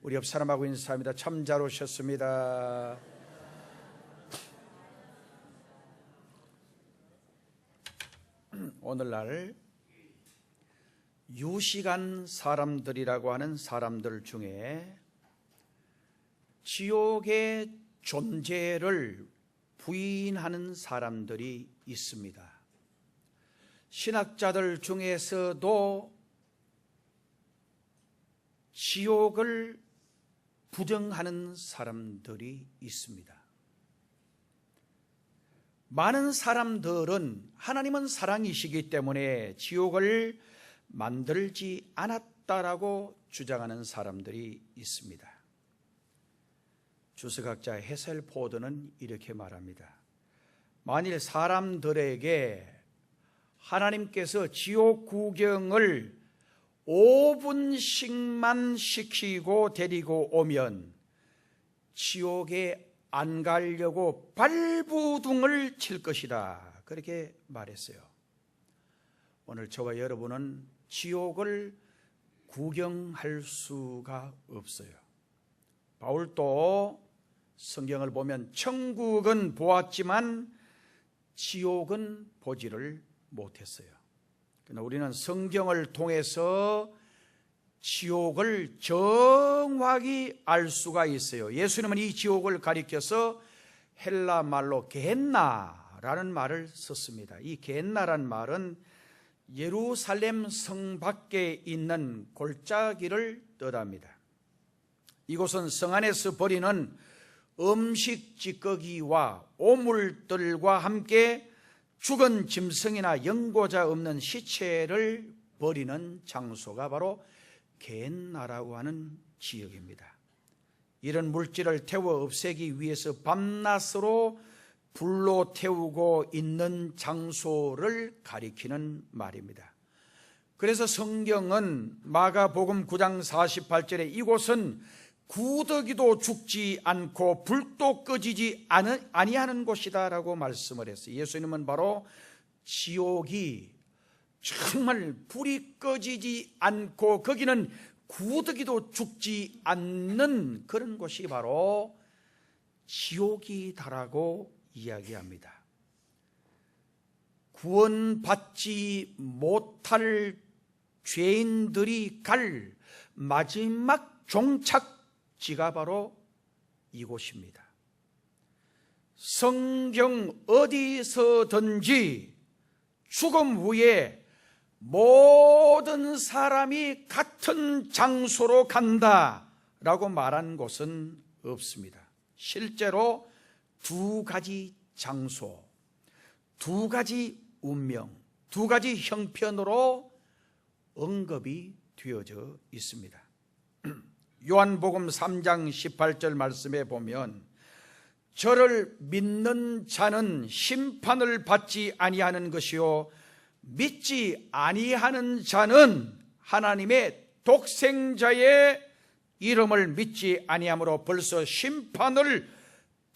우리 옆 사람하고 인사합니다. 참 잘 오셨습니다. 오늘날 유식한 사람들이라고 하는 사람들 중에 지옥의 존재를 부인하는 사람들이 있습니다. 신학자들 중에서도 지옥을 부정하는 사람들이 있습니다. 많은 사람들은 하나님은 사랑이시기 때문에 지옥을 만들지 않았다라고 주장하는 사람들이 있습니다. 주석학자 헤셀포드는 이렇게 말합니다. 만일 사람들에게 하나님께서 지옥 구경을 5분씩만 시키고 데리고 오면 지옥에 안 가려고 발부둥을 칠 것이다, 그렇게 말했어요. 오늘 저와 여러분은 지옥을 구경할 수가 없어요. 바울도 성경을 보면 천국은 보았지만 지옥은 보지를 못했어요. 그러나 우리는 성경을 통해서 지옥을 정확히 알 수가 있어요. 예수님은 이 지옥을 가리켜서 헬라 말로 게헨나라는 말을 썼습니다. 이 게헨나란 말은 예루살렘 성 밖에 있는 골짜기를 뜻합니다. 이곳은 성 안에서 벌이는 음식 찌꺼기와 오물들과 함께 죽은 짐승이나 연고자 없는 시체를 버리는 장소가 바로 게헨나라고 하는 지역입니다. 이런 물질을 태워 없애기 위해서 밤낮으로 불로 태우고 있는 장소를 가리키는 말입니다. 그래서 성경은 마가복음 9장 48절에 이곳은 구더기도 죽지 않고 불도 꺼지지 아니하는 곳이다 라고 말씀을 했어요. 예수님은 바로 지옥이 정말 불이 꺼지지 않고 거기는 구더기도 죽지 않는 그런 곳이 바로 지옥이다라고 이야기합니다. 구원받지 못할 죄인들이 갈 마지막 종착지가 바로 이곳입니다. 성경 어디서든지 죽음 후에 모든 사람이 같은 장소로 간다라고 말한 곳은 없습니다. 실제로 두 가지 장소, 두 가지 운명, 두 가지 형편으로 언급이 되어져 있습니다. 요한복음 3장 18절 말씀에 보면 저를 믿는 자는 심판을 받지 아니하는 것이요 믿지 아니하는 자는 하나님의 독생자의 이름을 믿지 아니함으로 벌써 심판을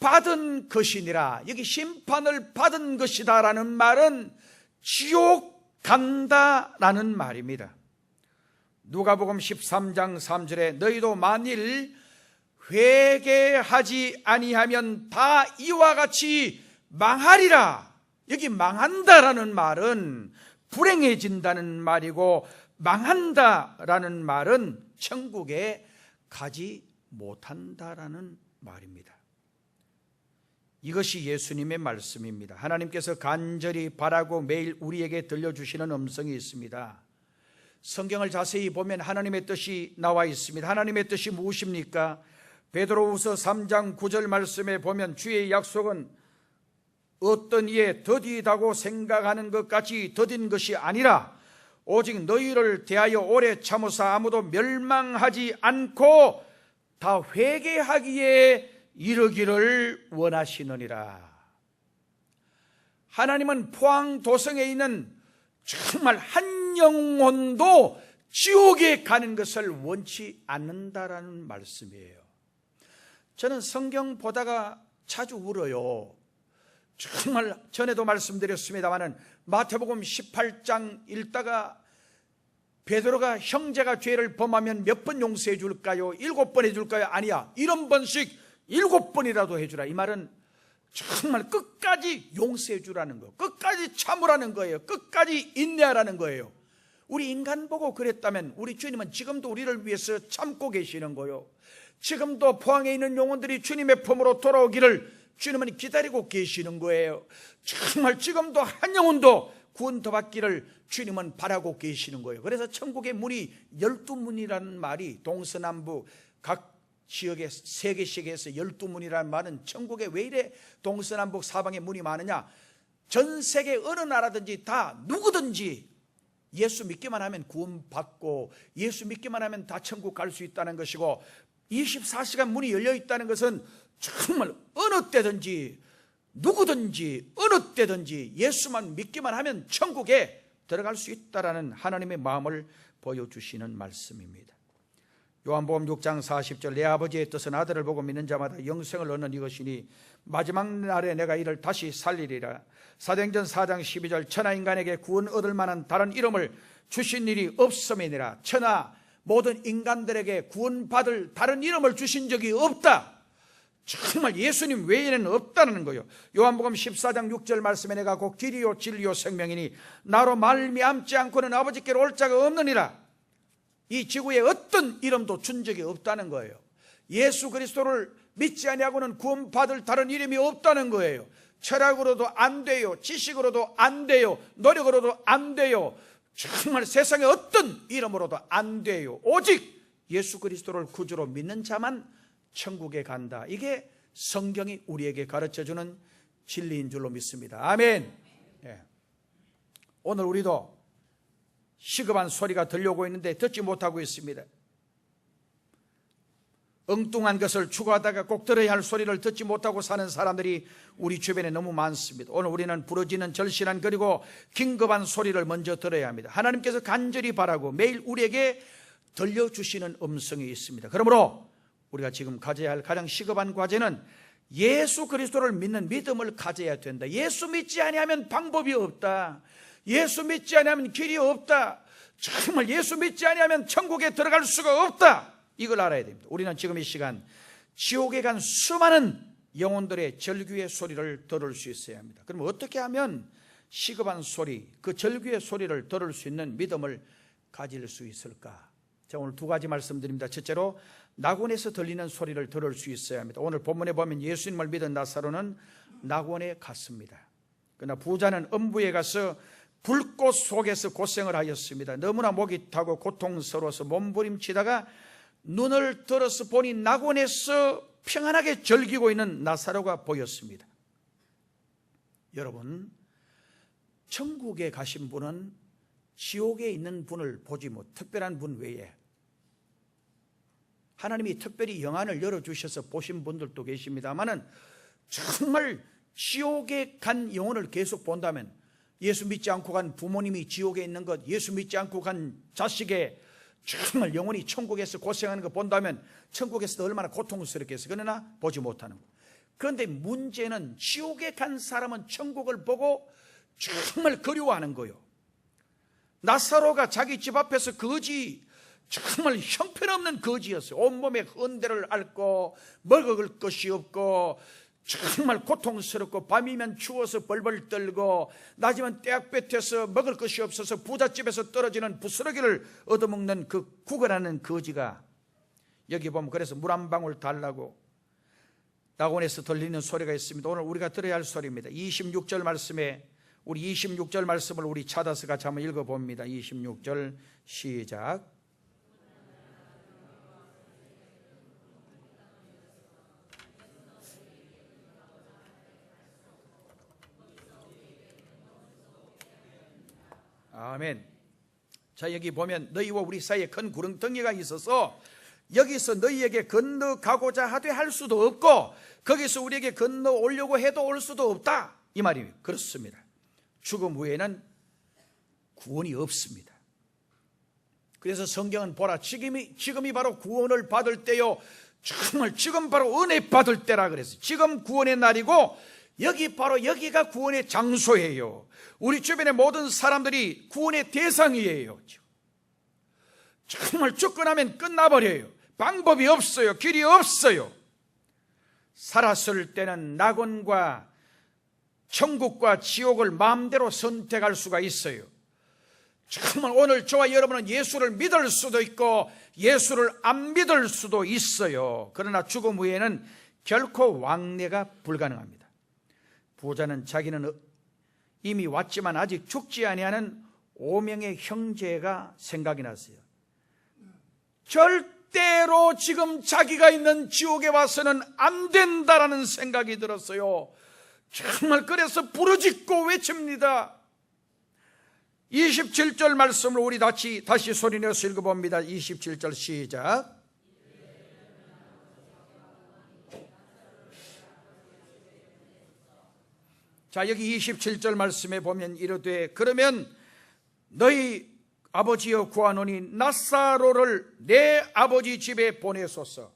받은 것이니라. 여기 심판을 받은 것이다 라는 말은 지옥 간다라는 말입니다. 누가복음 13장 3절에 너희도 만일 회개하지 아니하면 다 이와 같이 망하리라. 여기 망한다라는 말은 불행해진다는 말이고 망한다라는 말은 천국에 가지 못한다라는 말입니다. 이것이 예수님의 말씀입니다. 하나님께서 간절히 바라고 매일 우리에게 들려주시는 음성이 있습니다. 성경을 자세히 보면 하나님의 뜻이 나와 있습니다. 하나님의 뜻이 무엇입니까? 베드로후서 3장 9절 말씀에 보면 주의 약속은 어떤 이에 더디다고 생각하는 것 같이 더딘 것이 아니라 오직 너희를 대하여 오래 참으사 아무도 멸망하지 않고 다 회개하기에 이르기를 원하시느니라. 하나님은 포항 도성에 있는 정말 한 영혼도 지옥에 가는 것을 원치 않는다라는 말씀이에요. 저는 성경 보다가 자주 울어요. 정말 전에도 말씀드렸습니다마는 마태복음 18장 읽다가 베드로가 형제가 죄를 범하면 몇 번 용서해 줄까요? 7번 해줄까요? 아니야, 70번씩 7번이라도 해주라. 이 말은 정말 끝까지 용서해 주라는 거, 끝까지 참으라는 거예요. 끝까지 인내하라는 거예요. 우리 인간 보고 그랬다면 우리 주님은 지금도 우리를 위해서 참고 계시는 거예요. 지금도 포항에 있는 영혼들이 주님의 품으로 돌아오기를 주님은 기다리고 계시는 거예요. 정말 지금도 한 영혼도 구원 더 받기를 주님은 바라고 계시는 거예요. 그래서 천국의 문이 12문이라는 말이 동서남북 각 지역에 3개씩 해서 12문이라는 말은 천국에 왜 이래 동서남북 사방에 문이 많으냐, 전 세계 어느 나라든지 다 누구든지 예수 믿기만 하면 구원받고 예수 믿기만 하면 다 천국 갈 수 있다는 것이고, 24시간 문이 열려 있다는 것은 정말 어느 때든지 누구든지 어느 때든지 예수만 믿기만 하면 천국에 들어갈 수 있다라는 하나님의 마음을 보여주시는 말씀입니다. 요한복음 6장 40절, 내 아버지의 뜻은 아들을 보고 믿는 자마다 영생을 얻는 이것이니 마지막 날에 내가 이를 다시 살리리라. 사도행전 4장 12절, 천하 인간에게 구원 얻을 만한 다른 이름을 주신 일이 없음이니라. 천하 모든 인간들에게 구원받을 다른 이름을 주신 적이 없다. 정말 예수님 외에는 없다는 거예요. 요한복음 14장 6절 말씀에 내가 곧 길이요 진리요 생명이니 나로 말미암지 않고는 아버지께로 올 자가 없느니라. 이 지구에 어떤 이름도 준 적이 없다는 거예요. 예수 그리스도를 믿지 아니하고는 구원받을 다른 이름이 없다는 거예요. 철학으로도 안 돼요, 지식으로도 안 돼요, 노력으로도 안 돼요, 정말 세상의 어떤 이름으로도 안 돼요. 오직 예수 그리스도를 구주로 믿는 자만 천국에 간다. 이게 성경이 우리에게 가르쳐주는 진리인 줄로 믿습니다. 아멘. 예. 오늘 우리도 시급한 소리가 들려오고 있는데 듣지 못하고 있습니다. 엉뚱한 것을 추구하다가 꼭 들어야 할 소리를 듣지 못하고 사는 사람들이 우리 주변에 너무 많습니다. 오늘 우리는 부러지는 절실한 그리고 긴급한 소리를 먼저 들어야 합니다. 하나님께서 간절히 바라고 매일 우리에게 들려주시는 음성이 있습니다. 그러므로 우리가 지금 가져야 할 가장 시급한 과제는 예수 그리스도를 믿는 믿음을 가져야 된다. 예수 믿지 아니하면 방법이 없다. 예수 믿지 아니하면 길이 없다. 정말 예수 믿지 아니하면 천국에 들어갈 수가 없다. 이걸 알아야 됩니다. 우리는 지금 이 시간 지옥에 간 수많은 영혼들의 절규의 소리를 들을 수 있어야 합니다. 그럼 어떻게 하면 시급한 소리, 그 절규의 소리를 들을 수 있는 믿음을 가질 수 있을까? 자, 오늘 2가지 말씀드립니다. 첫째로 낙원에서 들리는 소리를 들을 수 있어야 합니다. 오늘 본문에 보면 예수님을 믿은 나사로는 낙원에 갔습니다. 그러나 부자는 음부에 가서 불꽃 속에서 고생을 하였습니다. 너무나 목이 타고 고통스러워서 몸부림치다가 눈을 들어서 보니 낙원에서 평안하게 즐기고 있는 나사로가 보였습니다. 여러분, 천국에 가신 분은 지옥에 있는 분을 보지 못, 특별한 분 외에 하나님이 특별히 영안을 열어주셔서 보신 분들도 계십니다만은 정말 지옥에 간 영혼을 계속 본다면, 예수 믿지 않고 간 부모님이 지옥에 있는 것, 예수 믿지 않고 간 자식의 정말 영혼이 천국에서 고생하는 거 본다면 천국에서도 얼마나 고통스럽겠어요. 그러나 보지 못하는 거. 그런데 문제는 지옥에 간 사람은 천국을 보고 정말 그리워하는 거예요. 나사로가 자기 집 앞에서 거지, 정말 형편없는 거지였어요. 온몸에 흔대를 앓고 먹을 것이 없고 정말 고통스럽고, 밤이면 추워서 벌벌 떨고, 낮이면 떼약볕에서 먹을 것이 없어서 부잣집에서 떨어지는 부스러기를 얻어먹는 그 구걸하는 거지가, 여기 보면 그래서 물 한 방울 달라고 낙원에서 들리는 소리가 있습니다. 오늘 우리가 들어야 할 소리입니다. 26절 말씀에, 우리 26절 말씀을 우리 찾아서 같이 한번 읽어봅니다. 26절 시작. 아멘. 자, 여기 보면 너희와 우리 사이에 큰 구렁텅이가 있어서 여기서 너희에게 건너가고자 하되 할 수도 없고 거기서 우리에게 건너오려고 해도 올 수도 없다, 이 말입니다. 그렇습니다. 죽음 후에는 구원이 없습니다. 그래서 성경은 보라, 지금이 바로 구원을 받을 때요, 정말 지금 바로 은혜 받을 때라 그랬어요. 지금 구원의 날이고 여기 바로 여기가 구원의 장소예요. 우리 주변의 모든 사람들이 구원의 대상이에요. 정말 죽고 나면 끝나버려요. 방법이 없어요. 길이 없어요. 살았을 때는 낙원과 천국과 지옥을 마음대로 선택할 수가 있어요. 정말 오늘 저와 여러분은 예수를 믿을 수도 있고 예수를 안 믿을 수도 있어요. 그러나 죽음 후에는 결코 왕래가 불가능합니다. 부자는 자기는 이미 왔지만 아직 죽지 아니하는 5명의 형제가 생각이 났어요. 절대로 지금 자기가 있는 지옥에 와서는 안 된다라는 생각이 들었어요. 정말 그래서 부르짖고 외칩니다. 27절 말씀을 우리 다시 소리내서 읽어봅니다. 27절 시작. 자, 여기 27절 말씀에 보면 이르되 그러면 너희 아버지여 구하노니 나사로를 내 아버지 집에 보내소서.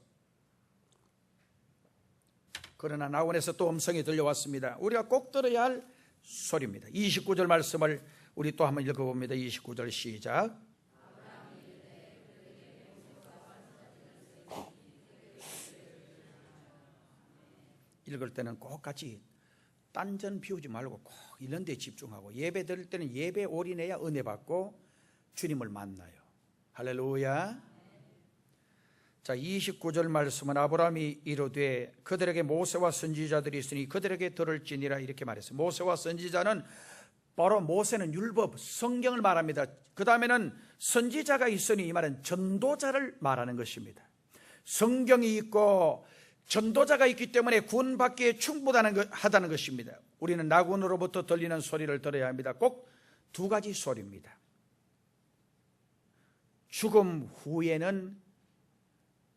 그러나 낙원에서 또 음성이 들려왔습니다. 우리가 꼭 들어야 할 소리입니다. 29절 말씀을 우리 또 한번 읽어봅니다. 29절 시작. 읽을 때는 꼭 같이 딴전 피우지 말고 꼭 이런 데 집중하고, 예배 드릴 때는 예배 올인해야 은혜 받고 주님을 만나요. 할렐루야. 자, 29절 말씀은 아브라함이 이르되 그들에게 모세와 선지자들이 있으니 그들에게 들을지니라 이렇게 말했어요. 모세와 선지자는 바로 모세는 율법, 성경을 말합니다. 그 다음에는 선지자가 있으니 이 말은 전도자를 말하는 것입니다. 성경이 있고 전도자가 있기 때문에 구원받기에 충분하다는 것입니다. 우리는 낙원으로부터 들리는 소리를 들어야 합니다. 꼭 두 가지 소리입니다. 죽음 후에는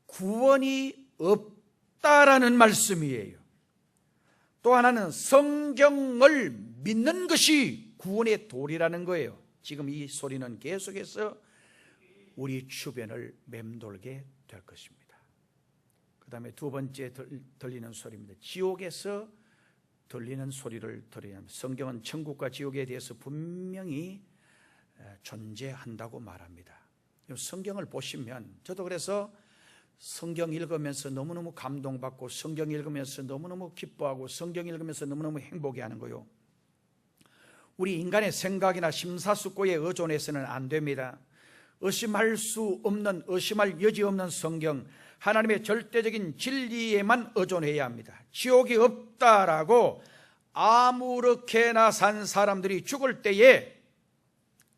구원이 없다라는 말씀이에요. 또 하나는 성경을 믿는 것이 구원의 도리라는 거예요. 지금 이 소리는 계속해서 우리 주변을 맴돌게 될 것입니다. 그 다음에 두 번째 들리는 소리입니다. 지옥에서 들리는 소리를 들어야 합니다. 성경은 천국과 지옥에 대해서 분명히 존재한다고 말합니다. 성경을 보시면, 저도 그래서 성경 읽으면서 너무너무 감동받고 성경 읽으면서 너무너무 기뻐하고 성경 읽으면서 너무너무 행복해하는 거요. 우리 인간의 생각이나 심사숙고에 의존해서는 안 됩니다. 의심할 수 없는, 의심할 여지 없는 성경, 하나님의 절대적인 진리에만 의존해야 합니다. 지옥이 없다라고 아무렇게나 산 사람들이 죽을 때에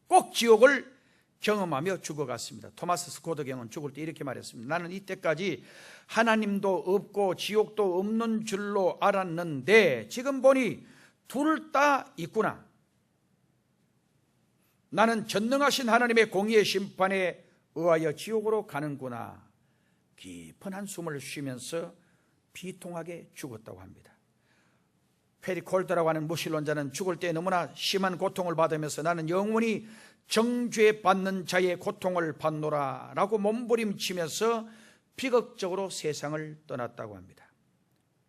꼭 지옥을 경험하며 죽어갔습니다. 토마스 스코드경은 죽을 때 이렇게 말했습니다. 나는 이때까지 하나님도 없고 지옥도 없는 줄로 알았는데 지금 보니 둘 다 있구나. 나는 전능하신 하나님의 공의의 심판에 의하여 지옥으로 가는구나. 깊은 한숨을 쉬면서 비통하게 죽었다고 합니다. 페리 콜더라고 하는 무신론자는 죽을 때 너무나 심한 고통을 받으면서 나는 영원히 정죄받는 자의 고통을 받노라 라고 몸부림치면서 비극적으로 세상을 떠났다고 합니다.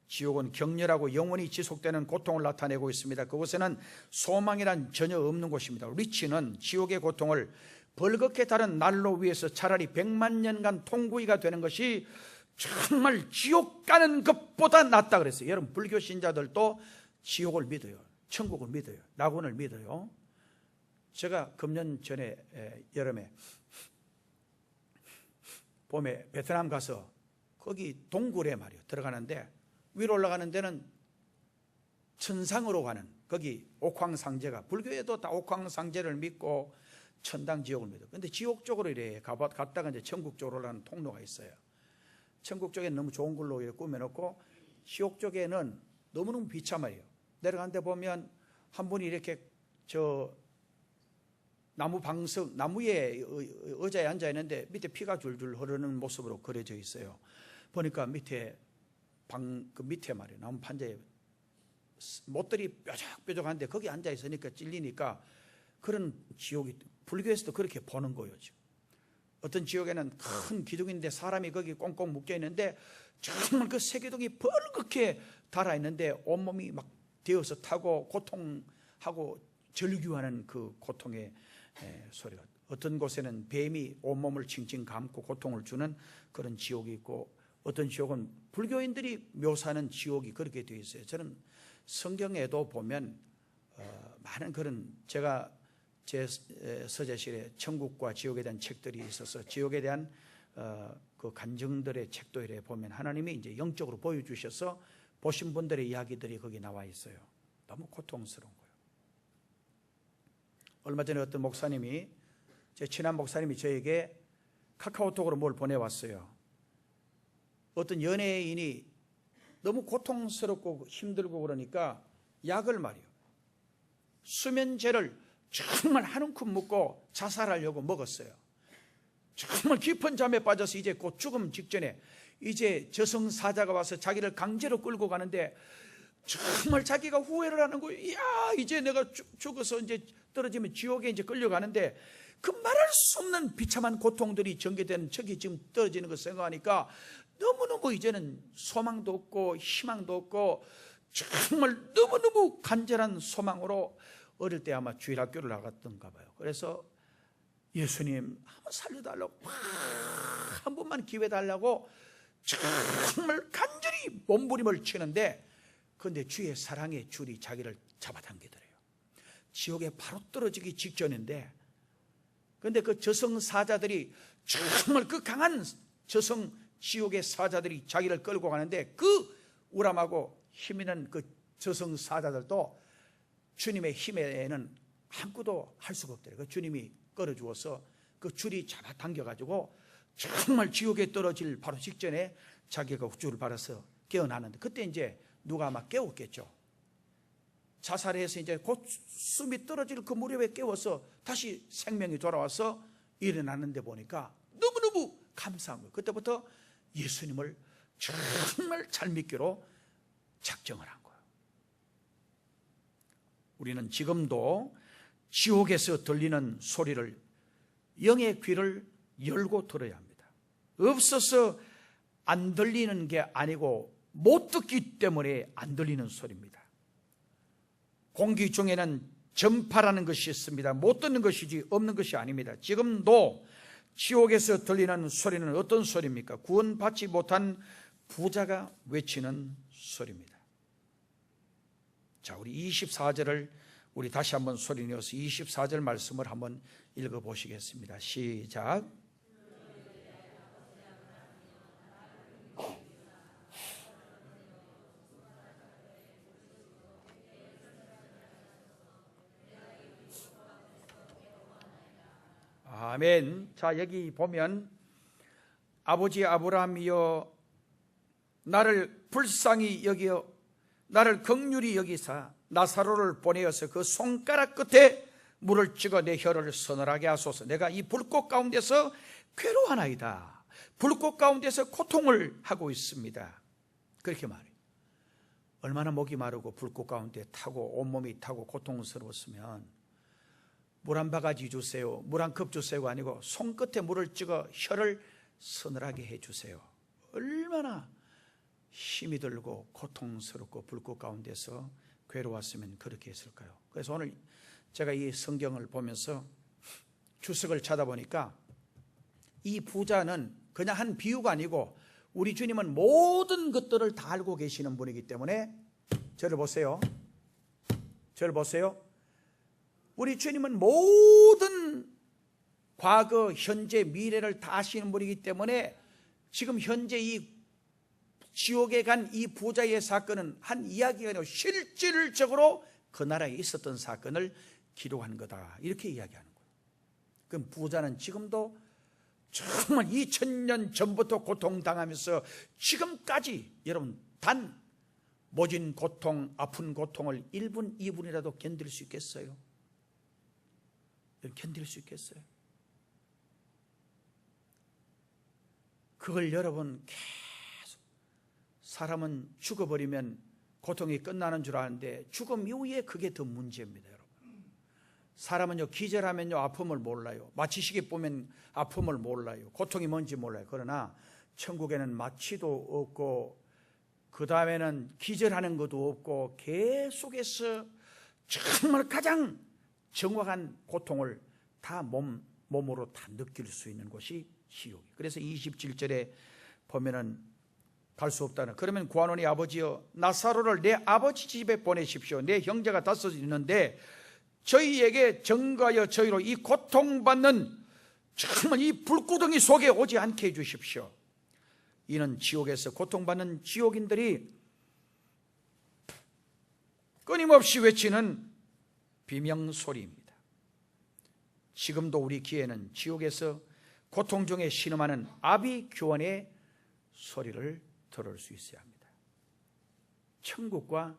지옥은 격렬하고 영원히 지속되는 고통을 나타내고 있습니다. 그곳에는 소망이란 전혀 없는 곳입니다. 리치는 지옥의 고통을 벌겋게 다른 난로 위에서 차라리 100만 년간 통구이가 되는 것이 정말 지옥 가는 것보다 낫다 그랬어요. 여러분, 불교 신자들도 지옥을 믿어요. 천국을 믿어요. 낙원을 믿어요. 제가 금년 전에 여름에 봄에 베트남 가서 거기 동굴에 말이에요 들어가는데, 위로 올라가는 데는 천상으로 가는, 거기 옥황상제가, 불교에도 다 옥황상제를 믿고 천당 지옥을 믿어요. 근데 지옥 쪽으로 이래 갔다가 이제 천국 쪽으로 가는 통로가 있어요. 천국 쪽에는 너무 좋은 걸로 이렇게 꾸며놓고 지옥 쪽에는 너무너무 비참해요. 내려가는데 보면 한 분이 이렇게 나무 방석, 나무에 의자에 앉아 있는데 밑에 피가 줄줄 흐르는 모습으로 그려져 있어요. 보니까 밑에 그 밑에 말이에요, 나무 판자에 못들이 뾰족뾰족한데 거기 앉아 있으니까 찔리니까 그런 지옥이, 불교에서도 그렇게 보는 거예요. 지금 어떤 지옥에는 큰 기둥인데 사람이 거기 꽁꽁 묶여 있는데 정말 그 새 기둥이 벌겋게 달아 있는데 온몸이 막 되어서 타고 고통하고 절규하는 그 고통의 소리가, 어떤 곳에는 뱀이 온몸을 칭칭 감고 고통을 주는 그런 지옥이 있고, 어떤 지옥은 불교인들이 묘사하는 지옥이 그렇게 되어 있어요. 저는 성경에도 보면 많은 그런, 제가 제 서재실에 천국과 지옥에 대한 책들이 있어서 지옥에 대한 그 간증들의 책도 이래 보면 하나님이 이제 영적으로 보여주셔서 보신 분들의 이야기들이 거기 나와 있어요. 너무 고통스러운 거예요. 얼마 전에 어떤 목사님이, 제 친한 목사님이 저에게 카카오톡으로 뭘 보내왔어요. 어떤 연예인이 너무 고통스럽고 힘들고 그러니까 약을 말이요, 수면제를 정말 한 움큼 먹고 자살하려고 먹었어요. 정말 깊은 잠에 빠져서 이제 곧 죽음 직전에 이제 저승사자가 와서 자기를 강제로 끌고 가는데 정말 자기가 후회를 하는 거예요. 야, 이제 내가 죽어서 이제 떨어지면 지옥에 이제 끌려가는데 그 말할 수 없는 비참한 고통들이 전개되는 저기 지금 떨어지는 거 생각하니까 너무너무 이제는 소망도 없고 희망도 없고 정말 너무너무 간절한 소망으로 어릴 때 아마 주일학교를 나갔던가 봐요. 그래서 예수님 한번 살려달라고, 한 번만 기회 달라고 정말 간절히 몸부림을 치는데, 그런데 주의 사랑의 줄이 자기를 잡아당기더래요. 지옥에 바로 떨어지기 직전인데, 그런데 그 저승사자들이 정말 그 강한 저승 지옥의 사자들이 자기를 끌고 가는데, 그 우람하고 힘 있는 그 저승사자들도 주님의 힘에는 아무것도 할 수가 없더래요. 그 주님이 끌어주어서 그 줄이 잡아당겨가지고 정말 지옥에 떨어질 바로 직전에 자기가 줄을 받아서 깨어나는데, 그때 이제 누가 아마 깨웠겠죠. 자살해서 이제 곧 숨이 떨어질 그 무렵에 깨워서 다시 생명이 돌아와서 일어나는데 보니까 너무너무 감사한 거예요. 그때부터 예수님을 정말 잘 믿기로 작정을 한 거예요. 우리는 지금도 지옥에서 들리는 소리를, 영의 귀를 열고 들어야 합니다. 없어서 안 들리는 게 아니고 못 듣기 때문에 안 들리는 소리입니다. 공기 중에는 전파라는 것이 있습니다. 못 듣는 것이지 없는 것이 아닙니다. 지금도 지옥에서 들리는 소리는 어떤 소리입니까? 구원받지 못한 부자가 외치는 소리입니다. 자, 우리 24절을 우리 다시 한번 소리 내어서 24절 말씀을 한번 읽어보시겠습니다. 시작. 아멘. 자, 여기 보면 아버지 아브라함이여 나를 불쌍히 여기어 나를 긍휼히 여기사 나사로를 보내어서 그 손가락 끝에 물을 찍어 내 혀를 서늘하게 하소서. 내가 이 불꽃 가운데서 괴로워하나이다. 불꽃 가운데서 고통을 하고 있습니다. 그렇게 말해요. 얼마나 목이 마르고 불꽃 가운데 타고 온몸이 타고 고통스러웠으면 물 한 바가지 주세요, 물 한 컵 주세요가 아니고 손끝에 물을 찍어 혀를 서늘하게 해주세요. 얼마나 힘이 들고 고통스럽고 불꽃 가운데서 괴로웠으면 그렇게 했을까요? 그래서 오늘 제가 이 성경을 보면서 주석을 찾아보니까 이 부자는 그냥 한 비유가 아니고 우리 주님은 모든 것들을 다 알고 계시는 분이기 때문에, 저를 보세요. 저를 보세요. 우리 주님은 모든 과거, 현재, 미래를 다 아시는 분이기 때문에 지금 현재 이 지옥에 간 이 부자의 사건은 한 이야기가 아니고 실질적으로 그 나라에 있었던 사건을 기록한 거다, 이렇게 이야기하는 거예요. 그럼 부자는 지금도 정말 2000년 전부터 고통당하면서 지금까지 여러분 단 모진 고통, 아픈 고통을 1분, 2분이라도 견딜 수 있겠어요? 견딜 수 있겠어요? 그걸 여러분 계속, 사람은 죽어버리면 고통이 끝나는 줄 아는데 죽음 이후에 그게 더 문제입니다, 여러분. 사람은요, 기절하면요 아픔을 몰라요. 마취시계 보면 아픔을 몰라요. 고통이 뭔지 몰라요. 그러나 천국에는 마취도 없고 그 다음에는 기절하는 것도 없고 계속해서 정말 가장 정확한 고통을 다 몸 몸으로 다 느낄 수 있는 곳이 지옥이에요. 그래서 27절에 보면은 갈 수 없다는, 그러면 구하노니 아버지여 나사로를 내 아버지 집에 보내십시오. 내 형제가 5 있는데 저희에게 전가하여 저희로 이 고통받는 정말 이 불구덩이 속에 오지 않게 해주십시오. 이는 지옥에서 고통받는 지옥인들이 끊임없이 외치는 비명소리입니다. 지금도 우리 귀에는 지옥에서 고통 중에 신음하는 아비규환의 소리를 들을 수 있어야 합니다. 천국과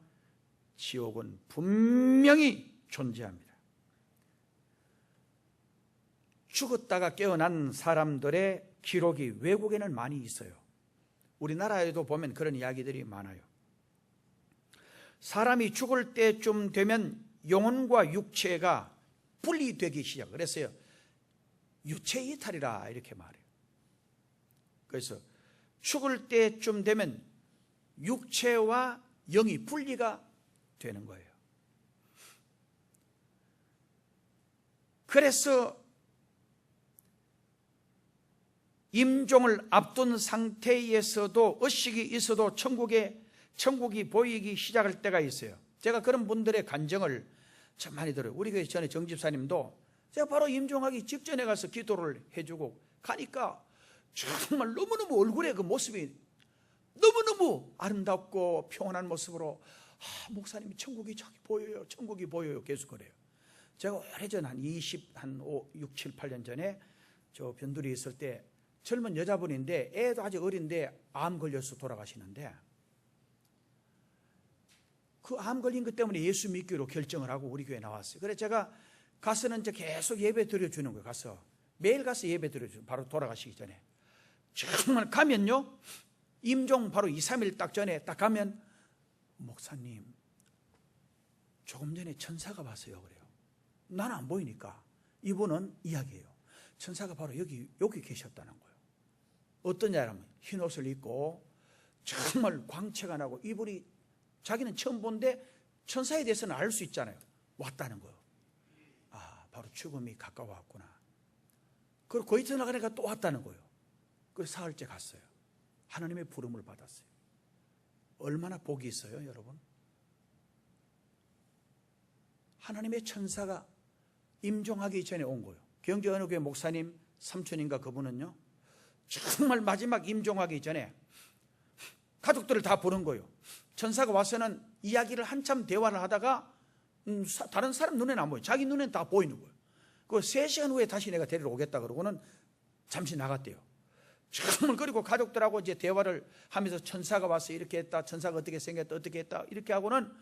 지옥은 분명히 존재합니다. 죽었다가 깨어난 사람들의 기록이 외국에는 많이 있어요. 우리나라에도 보면 그런 이야기들이 많아요. 사람이 죽을 때쯤 되면 영혼과 육체가 분리되기 시작을 했어요. 유체이탈이라 이렇게 말해요. 그래서 죽을 때쯤 되면 육체와 영이 분리가 되는 거예요. 그래서 임종을 앞둔 상태에서도 의식이 있어도 천국이 보이기 시작할 때가 있어요. 제가 그런 분들의 간증을 참 많이 들어요. 우리 교회 전에 정집사님도 제가 바로 임종하기 직전에 가서 기도를 해주고 가니까 정말 너무너무 얼굴에 그 모습이 너무너무 아름답고 평온한 모습으로 목사님이 천국이 저기 보여요, 천국이 보여요 계속 그래요. 제가 오래전 한 6, 7, 8년 전에 저 변두리 있을 때 젊은 여자분인데 애도 아직 어린데 암 걸려서 돌아가시는데 그 암 걸린 것 때문에 예수 믿기로 결정을 하고 우리 교회에 나왔어요. 그래서 제가 가서는 이제 계속 예배 드려주는 거예요. 가서 매일 가서 예배 드려주는, 바로 돌아가시기 전에. 정말 가면요, 임종 바로 2, 3일 딱 전에 딱 가면 목사님 조금 전에 천사가 왔어요 그래요. 나는 안 보이니까 이분은 이야기해요. 천사가 바로 여기 계셨다는 거예요. 어떠냐면 흰 옷을 입고 정말 광채가 나고 이분이 자기는 처음 본데 천사에 대해서는 알 수 있잖아요. 왔다는 거예요. 바로 죽음이 가까워왔구나. 그리고 그 이튿날 가니까 또 왔다는 거예요. 그래서 사흘째 갔어요. 하나님의 부름을 받았어요. 얼마나 복이 있어요 여러분. 하나님의 천사가 임종하기 전에 온 거예요. 경주 어느 교회 목사님 삼촌인가 그분은요 정말 마지막 임종하기 전에 가족들을 다 부른 거예요. 천사가 와서는 이야기를 한참 대화를 하다가 다른 사람 눈에는 안 보여요. 자기 눈에는 다 보이는 거예요. 그 3시간 후에 다시 내가 데리러 오겠다 그러고는 잠시 나갔대요. 정말. 그리고 가족들하고 이제 대화를 하면서 천사가 와서 이렇게 했다, 천사가 어떻게 생겼다, 어떻게 했다 이렇게 하고는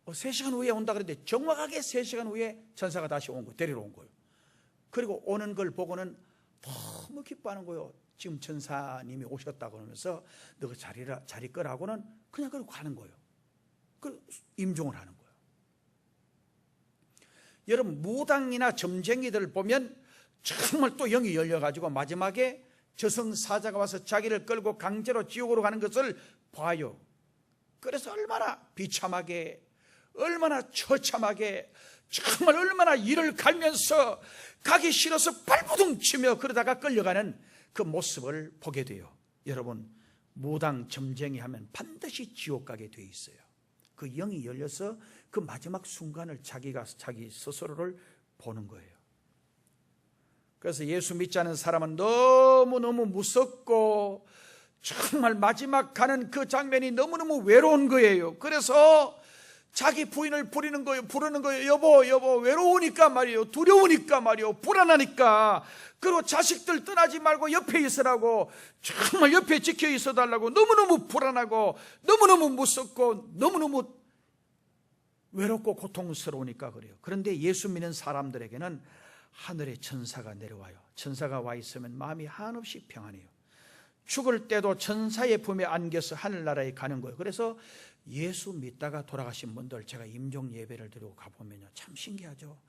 3시간 후에 온다 그랬는데 정확하게 3시간 후에 천사가 다시 온 거예요. 데리러 온 거예요. 그리고 오는 걸 보고는 너무 기뻐하는 거예요. 지금 천사님이 오셨다 그러면서 너가 자리 끄라고는 그냥 그러고 가는 거예요. 그 임종을 하는 거예요. 여러분 무당이나 점쟁이들 보면 정말 또 영이 열려가지고 마지막에 저승사자가 와서 자기를 끌고 강제로 지옥으로 가는 것을 봐요. 그래서 얼마나 비참하게, 얼마나 처참하게, 정말 얼마나 이를 갈면서 가기 싫어서 발부둥 치며 그러다가 끌려가는 그 모습을 보게 돼요. 여러분 무당 점쟁이 하면 반드시 지옥 가게 돼 있어요. 그 영이 열려서 그 마지막 순간을 자기 스스로를 보는 거예요. 그래서 예수 믿지 않은 사람은 너무너무 무섭고 정말 마지막 가는 그 장면이 너무너무 외로운 거예요. 그래서 자기 부인을 부르는 거예요. 여보 외로우니까 말이에요. 두려우니까 말이에요. 불안하니까. 그리고 자식들 떠나지 말고 옆에 있으라고, 정말 옆에 지켜 있어달라고. 너무너무 불안하고 너무너무 무섭고 너무너무 외롭고 고통스러우니까 그래요. 그런데 예수 믿는 사람들에게는 하늘의 천사가 내려와요. 천사가 와 있으면 마음이 한없이 평안해요. 죽을 때도 천사의 품에 안겨서 하늘나라에 가는 거예요. 그래서 예수 믿다가 돌아가신 분들 제가 임종 예배를 드리고 가보면요 참 신기하죠.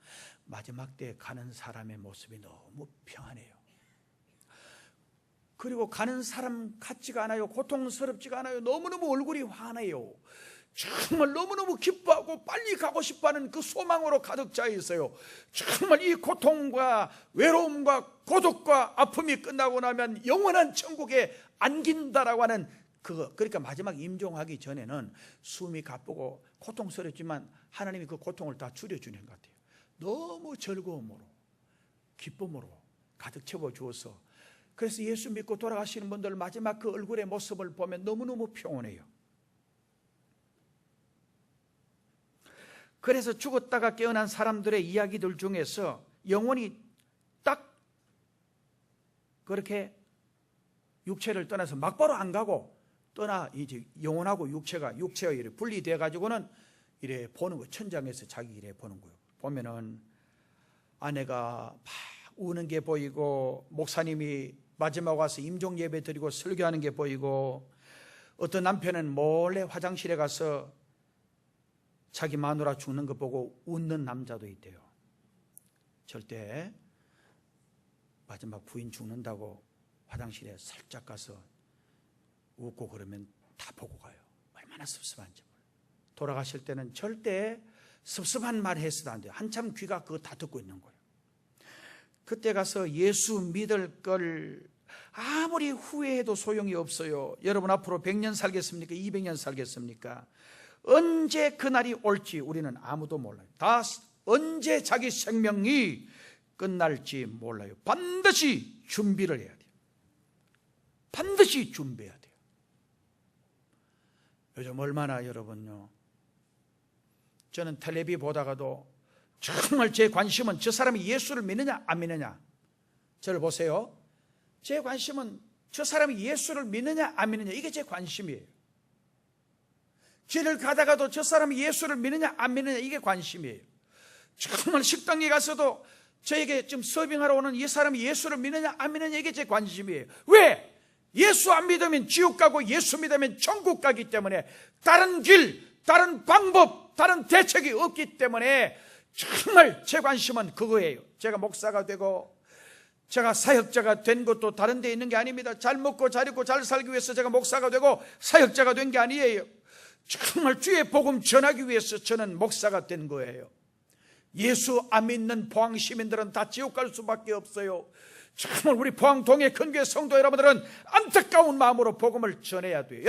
마지막 때 가는 사람의 모습이 너무 평안해요. 그리고 가는 사람 같지가 않아요. 고통스럽지가 않아요. 너무너무 얼굴이 환해요. 정말 너무너무 기뻐하고 빨리 가고 싶어하는 그 소망으로 가득 차 있어요. 정말 이 고통과 외로움과 고독과 아픔이 끝나고 나면 영원한 천국에 안긴다라고 하는 그거. 그러니까 마지막 임종하기 전에는 숨이 가쁘고 고통스럽지만 하나님이 그 고통을 다 줄여주는 것 같아요. 너무 즐거움으로 기쁨으로 가득 채워주어서, 그래서 예수 믿고 돌아가시는 분들 마지막 그 얼굴의 모습을 보면 너무너무 평온해요. 그래서 죽었다가 깨어난 사람들의 이야기들 중에서 영혼이 딱 그렇게 육체를 떠나서 막바로 안 가고 떠나 이제 영혼하고 육체가 이래 분리돼 가지고는 이래 보는 거, 천장에서 자기 이래 보는 거예요. 보면은 아내가 막 우는 게 보이고, 목사님이 마지막 와서 임종 예배 드리고 설교하는 게 보이고, 어떤 남편은 몰래 화장실에 가서 자기 마누라 죽는 거 보고 웃는 남자도 있대요. 절대 마지막 부인 죽는다고 화장실에 살짝 가서 웃고 그러면 다 보고 가요. 얼마나 섭섭한지. 돌아가실 때는 절대 섭섭한 말 해서도 안 돼요. 한참 귀가 그거 다 듣고 있는 거예요. 그때 가서 예수 믿을 걸 아무리 후회해도 소용이 없어요. 여러분 앞으로 100년 살겠습니까? 200년 살겠습니까? 언제 그날이 올지 우리는 아무도 몰라요. 다 언제 자기 생명이 끝날지 몰라요. 반드시 준비를 해야 돼요. 반드시 준비해야 돼요. 요즘 얼마나 여러분요, 저는 텔레비 보다가도 정말 제 관심은 저 사람이 예수를 믿느냐 안 믿느냐. 저를 보세요. 제 관심은 저 사람이 예수를 믿느냐 안 믿느냐, 이게 제 관심이에요. 길을 가다가도 저 사람이 예수를 믿느냐 안 믿느냐, 이게 관심이에요. 정말 식당에 가서도 저에게 지금 서빙하러 오는 이 사람이 예수를 믿느냐 안 믿느냐, 이게 제 관심이에요. 왜? 예수 안 믿으면 지옥 가고 예수 믿으면 천국 가기 때문에, 다른 길, 다른 방법, 다른 대책이 없기 때문에 정말 제 관심은 그거예요. 제가 목사가 되고 제가 사역자가 된 것도 다른 데 있는 게 아닙니다. 잘 먹고 잘 입고 잘 살기 위해서 제가 목사가 되고 사역자가 된 게 아니에요. 정말 주의 복음 전하기 위해서 저는 목사가 된 거예요. 예수 안 믿는 포항 시민들은 다 지옥 갈 수밖에 없어요. 정말 우리 포항 동해 큰교회 성도 여러분들은 안타까운 마음으로 복음을 전해야 돼요.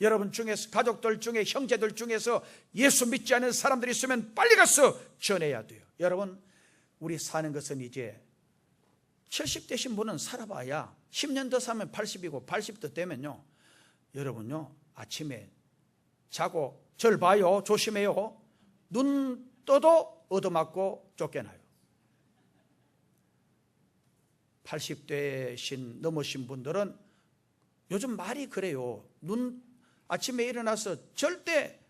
여러분 중에서, 가족들 중에, 형제들 중에서 예수 믿지 않는 사람들이 있으면 빨리 가서 전해야 돼요. 여러분, 우리 사는 것은 이제 70 되신 분은 살아봐야 10년 더 사면 80이고 80도 되면요, 여러분요, 아침에 자고 절 봐요. 조심해요. 눈 떠도 얻어맞고 쫓겨나요. 80 넘으신 분들은 요즘 말이 그래요. 아침에 일어나서 절대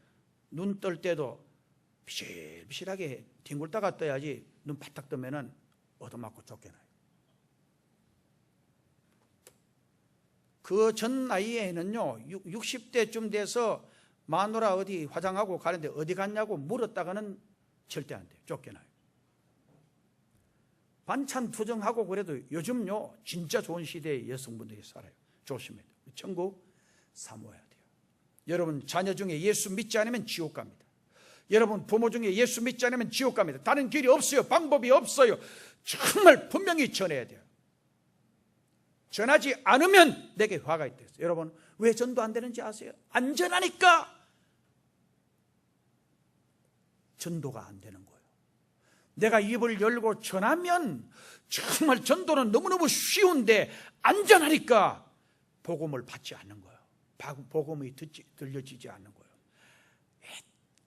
눈 뜰 때도 비실비실하게 뒹굴다가 떠야지, 눈 바짝 뜨면은 얻어맞고 쫓겨나요. 그 전 나이에는요, 60대쯤 돼서 마누라 어디 화장하고 가는데 어디 갔냐고 물었다가는 절대 안 돼요. 쫓겨나요. 반찬 투정하고 그래도 요즘요, 진짜 좋은 시대의 여성분들이 살아요. 조심해야 돼요. 천국 사모해야 돼요. 여러분 자녀 중에 예수 믿지 않으면 지옥 갑니다. 여러분 부모 중에 예수 믿지 않으면 지옥 갑니다. 다른 길이 없어요. 방법이 없어요. 정말 분명히 전해야 돼요. 전하지 않으면 내게 화가 있대요. 여러분 왜 전도 안 되는지 아세요? 안전하니까 전도가 안 되는 거예요. 내가 입을 열고 전하면 정말 전도는 너무너무 쉬운데 안전하니까 복음을 받지 않는 거예요. 복음이 들려지지 않는 거예요.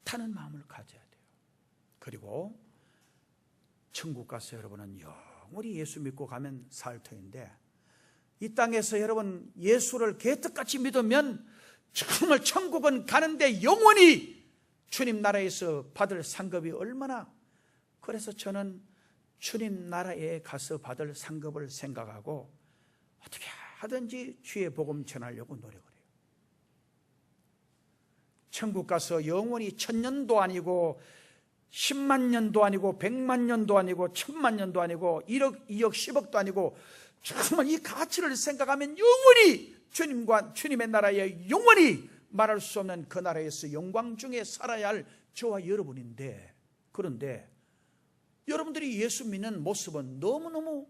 애타는 마음을 가져야 돼요. 그리고 천국 가서 여러분은 영원히 예수 믿고 가면 살 터인데, 이 땅에서 여러분 예수를 개떡같이 믿으면 정말 천국은 가는데 영원히 주님 나라에서 받을 상급이 얼마나, 그래서 저는 주님 나라에 가서 받을 상급을 생각하고 어떻게 하든지 주의 복음 전하려고 노력을 해요. 천국 가서 영원히 1000년도 아니고 10만 년도 아니고 100만 년도 아니고 1000만 년도 아니고 1억, 2억, 10억도 아니고 정말 이 가치를 생각하면 영원히 주님과 주님의 나라에 영원히 말할 수 없는 그 나라에서 영광 중에 살아야 할 저와 여러분인데, 그런데 여러분들이 예수 믿는 모습은 너무너무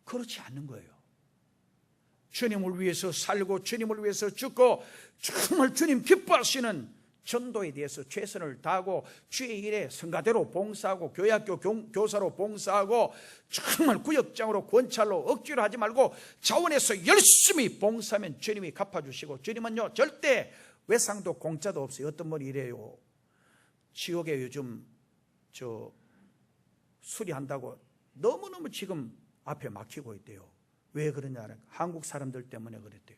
그렇지 않는 거예요. 주님을 위해서 살고 주님을 위해서 죽고 정말 주님 기뻐하시는 전도에 대해서 최선을 다하고 주의 일에 성가대로 봉사하고 교회학교 교사로 봉사하고 정말 구역장으로 권찰로 억지로 하지 말고 자원해서 열심히 봉사하면 주님이 갚아주시고, 주님은요 절대 외상도 공짜도 없어요. 어떤 분이 이래요. 지옥에 요즘 수리한다고 너무너무 지금 앞에 막히고 있대요. 왜 그러냐? 한국 사람들 때문에 그랬대요.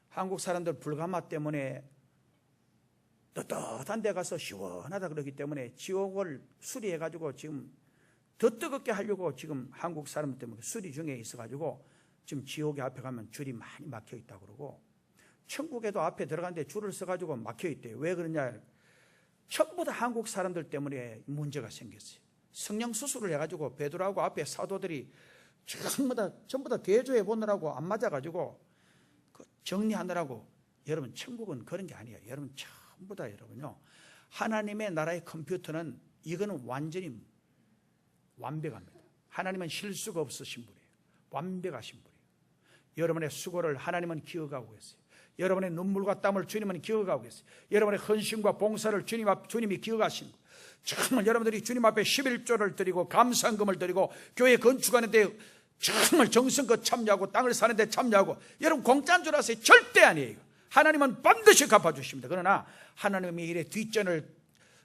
한국 사람들 불가마 때문에 떳떳한 데 가서 시원하다 그러기 때문에 지옥을 수리해가지고 지금 더 뜨겁게 하려고 지금 한국 사람들 때문에 수리 중에 있어가지고 지금 지옥에 앞에 가면 줄이 많이 막혀 있다고 그러고, 천국에도 앞에 들어가는데 줄을 서가지고 막혀 있대요. 왜 그러냐? 전부 다 한국 사람들 때문에 문제가 생겼어요. 성령 수술을 해가지고 베드로하고 앞에 사도들이 전부 다 대조해 보느라고 안 맞아가지고 정리하느라고. 여러분, 천국은 그런 게 아니에요. 여러분, 전부 다 여러분요, 하나님의 나라의 컴퓨터는 이거는 완전히 완벽합니다. 하나님은 실수가 없으신 분이에요. 완벽하신 분이에요. 여러분의 수고를 하나님은 기억하고 계세요. 여러분의 눈물과 땀을 주님은 기억하고 계세요. 여러분의 헌신과 봉사를 주님이 기억하시는 거예요. 정말 여러분들이 주님 앞에 11조를 드리고 감사금을 드리고 교회 건축하는데 정말 정성껏 참여하고 땅을 사는데 참여하고, 여러분 공짜인 줄 아세요? 절대 아니에요. 하나님은 반드시 갚아주십니다. 그러나 하나님의 일에 뒷전을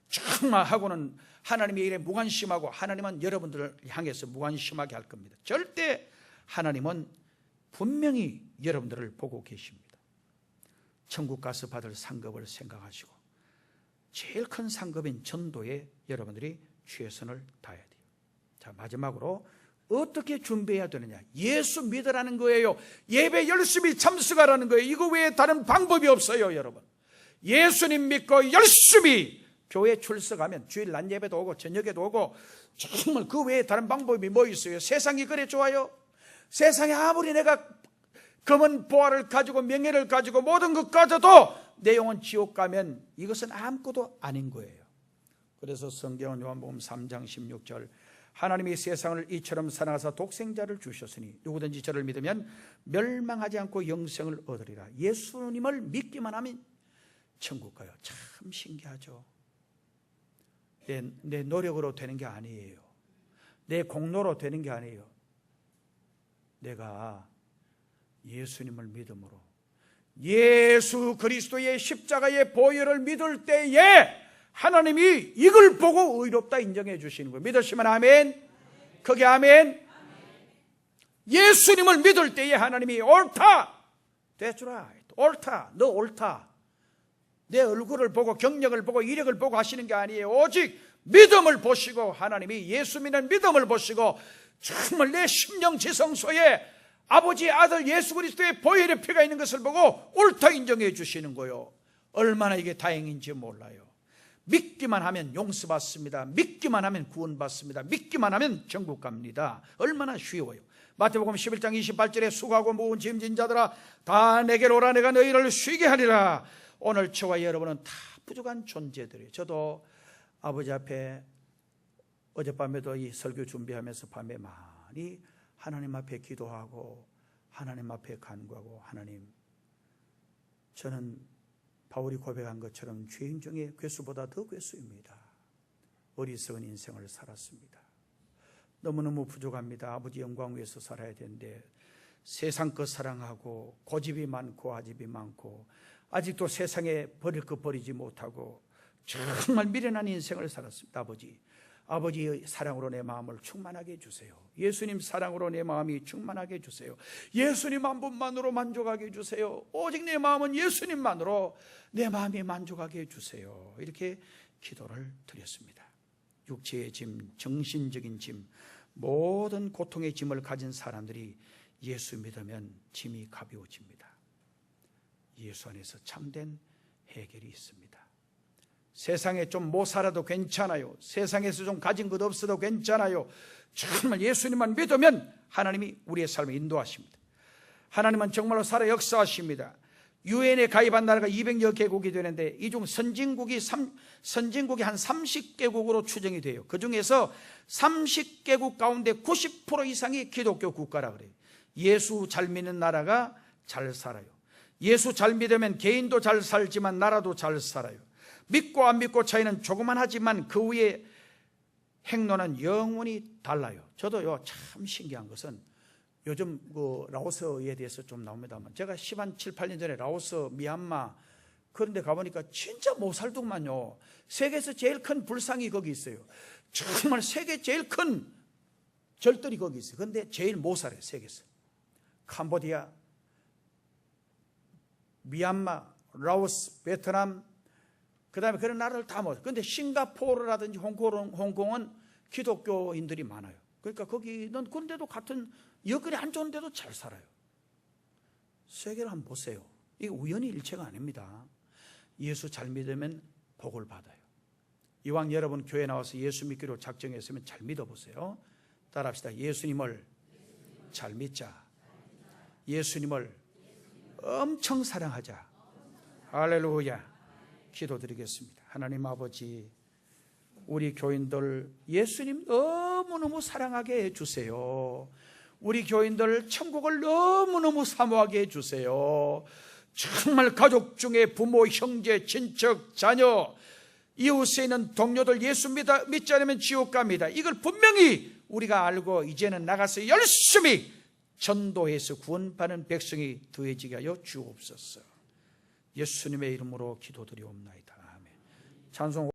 정말 하고는 하나님의 일에 무관심하고, 하나님은 여러분들을 향해서 무관심하게 할 겁니다. 절대 하나님은 분명히 여러분들을 보고 계십니다. 천국 가서 받을 상급을 생각하시고 제일 큰 상급인 전도에 여러분들이 최선을 다해야 돼요. 자, 마지막으로 어떻게 준비해야 되느냐? 예수 믿으라는 거예요. 예배 열심히 참석하라는 거예요. 이거 외에 다른 방법이 없어요. 여러분, 예수님 믿고 열심히 교회 출석하면 주일 낮 예배도 오고 저녁에도 오고, 정말 그 외에 다른 방법이 뭐 있어요? 세상이 그래 좋아요? 세상에 아무리 내가 검은 보화를 가지고 명예를 가지고 모든 것 가져도 내 영혼 지옥 가면 이것은 아무것도 아닌 거예요. 그래서 성경은 요한복음 3장 16절, 하나님이 세상을 이처럼 사랑하사 독생자를 주셨으니 누구든지 저를 믿으면 멸망하지 않고 영생을 얻으리라. 예수님을 믿기만 하면 천국 가요. 참 신기하죠. 내 노력으로 되는 게 아니에요. 내 공로로 되는 게 아니에요. 내가 예수님을 믿음으로, 예수 그리스도의 십자가의 보혈을 믿을 때에 하나님이 이걸 보고 의롭다 인정해 주시는 거예요. 믿으시면 아멘. 그게 아멘. 예수님을 믿을 때에 하나님이 옳다, That's right, 옳다, 너 옳다, 내 얼굴을 보고 경력을 보고 이력을 보고 하시는 게 아니에요. 오직 믿음을 보시고, 하나님이 예수 믿는 믿음을 보시고 정말 내 심령 지성소에 아버지 아들 예수 그리스도의 보혈의 피가 있는 것을 보고 옳다 인정해 주시는 거예요. 얼마나 이게 다행인지 몰라요. 믿기만 하면 용서받습니다. 믿기만 하면 구원받습니다. 믿기만 하면 천국 갑니다. 얼마나 쉬워요. 마태복음 11장 28절에 수고하고 무거운 짐진 자들아 다 내게로 오라, 내가 너희를 쉬게 하리라. 오늘 저와 여러분은 다 부족한 존재들이에요. 저도 아버지 앞에 어젯밤에도 이 설교 준비하면서 밤에 많이 하나님 앞에 기도하고 하나님 앞에 간구하고, 하나님, 저는 바울이 고백한 것처럼 죄인 중에 괴수보다 더 괴수입니다. 어리석은 인생을 살았습니다. 너무너무 부족합니다. 아버지 영광 위해서 살아야 되는데 세상 것 사랑하고 고집이 많고 아집이 많고 아직도 세상에 버릴 것 버리지 못하고 정말 미련한 인생을 살았습니다. 아버지의 사랑으로 내 마음을 충만하게 해주세요. 예수님 사랑으로 내 마음이 충만하게 해주세요. 예수님 한 분만으로 만족하게 해주세요. 오직 내 마음은 예수님만으로 내 마음이 만족하게 해주세요. 이렇게 기도를 드렸습니다. 육체의 짐, 정신적인 짐, 모든 고통의 짐을 가진 사람들이 예수 믿으면 짐이 가벼워집니다. 예수 안에서 참된 해결이 있습니다. 세상에 좀 못 살아도 괜찮아요. 세상에서 좀 가진 것 없어도 괜찮아요. 정말 예수님만 믿으면 하나님이 우리의 삶을 인도하십니다. 하나님은 정말로 살아 역사하십니다. 유엔에 가입한 나라가 200여 개국이 되는데 이 중 선진국이 한 30개국으로 추정이 돼요. 그중에서 30개국 가운데 90% 이상이 기독교 국가라 그래요. 예수 잘 믿는 나라가 잘 살아요. 예수 잘 믿으면 개인도 잘 살지만 나라도 잘 살아요. 믿고 안 믿고 차이는 조그만 하지만 그 후에 행로는 영원히 달라요. 저도요, 참 신기한 것은 요즘 그 라오스에 대해서 좀 나옵니다만, 제가 7, 8년 전에 라오스, 미얀마 그런 데 가보니까 진짜 못 살더만요. 세계에서 제일 큰 불상이 거기 있어요. 정말 세계 제일 큰 절들이 거기 있어요. 그런데 제일 못 살아요, 세계에서. 캄보디아, 미얀마, 라오스, 베트남, 그 다음에 그런 나라를 다 먹어요. 그런데 싱가포르라든지 홍콩은 기독교인들이 많아요. 그러니까 거기는 그런데도 같은 여건이 안 좋은데도 잘 살아요. 세계를 한번 보세요. 이게 우연히 일체가 아닙니다. 예수 잘 믿으면 복을 받아요. 이왕 여러분 교회 나와서 예수 믿기로 작정했으면 잘 믿어보세요. 따라합시다. 예수님을 잘 믿자. 예수님을 엄청 사랑하자. 할렐루야. 기도드리겠습니다. 하나님 아버지, 우리 교인들 예수님 너무너무 사랑하게 해주세요. 우리 교인들 천국을 너무너무 사모하게 해주세요. 정말 가족 중에 부모, 형제, 친척, 자녀, 이웃에 있는 동료들 예수 믿지 않으면 지옥 갑니다. 이걸 분명히 우리가 알고 이제는 나가서 열심히 전도해서 구원받는 백성이 더해지게 하여 주옵소서. 예수님의 이름으로 기도드리옵나이다. 아멘. 찬송.